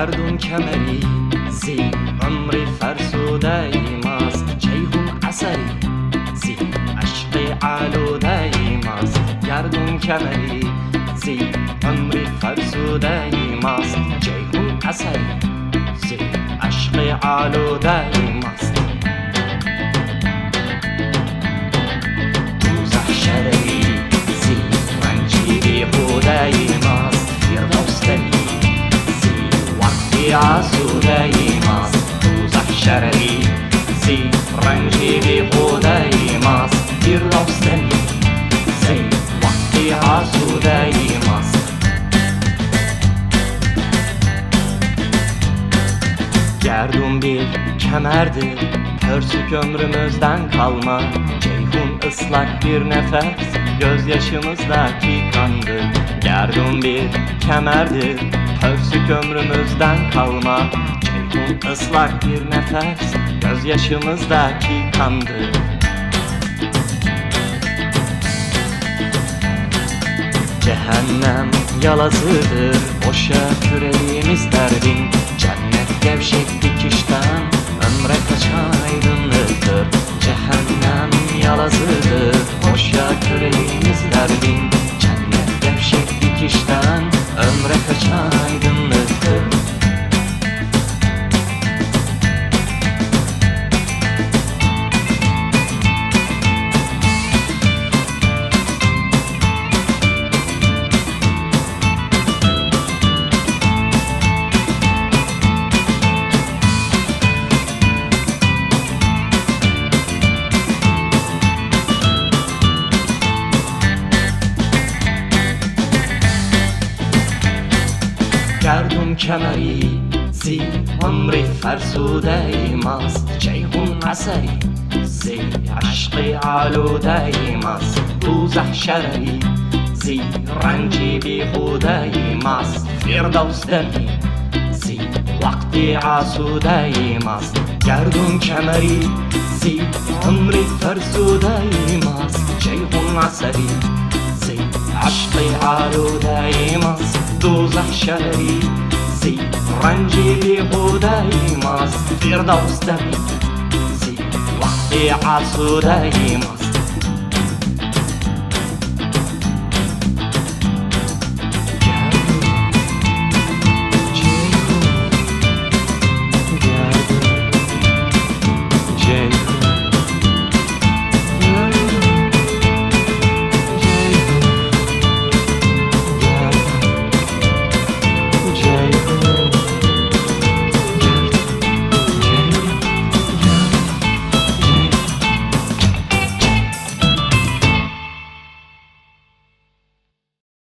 گردون کمری زی عمری فرسوده ماست، جیهون عسری زی عشق آلوده ماست. گردون کمری زی عمری فرسوده ماست، جیهون عسری زی عشق آلوده ماست. دوزخ شرری زی رنجی بیهوده ماست، فردوستنی زی وقتی آسوده ماست. دوزخ شرری زی رنجی بیهوده ماست، فردوستنی زی وقتی آسوده ماست. Gerdun bir kemerdir, pörsük ömrümüzden kalma. Ceyhun ıslak bir nefes, gözyaşımızdaki kandır. Gerdun bir kemerdir, pörsük ömrümüzden kalma. Ceyhun ıslak bir nefes, gözyaşımızdaki kandır. Cehennem yalazıdır, boşa küreğimiz derdin. Cennet gevşek dikişten, ömre kaç aydınlıktır. Cehennem yalazıdır, boşa küreğimiz derdin. Cennet gevşek dikişten, ömre kaç aydınlıktır. گردون کمری زی عمری فرسوده ماست، جیهون عسری زی عشق آلوده ماست. دوزخ شرری زی رنجی بیهوده ماست، فردوس دمی زی وقتی آسوده ماست. گردون کمری زی عمری فرسوده ماست، جیهون عسری زی عشق آلوده ماست. دوزخ شرری زی رنجی بیهوده ماست، فردوس دمی زی وقتی آسوده ماست.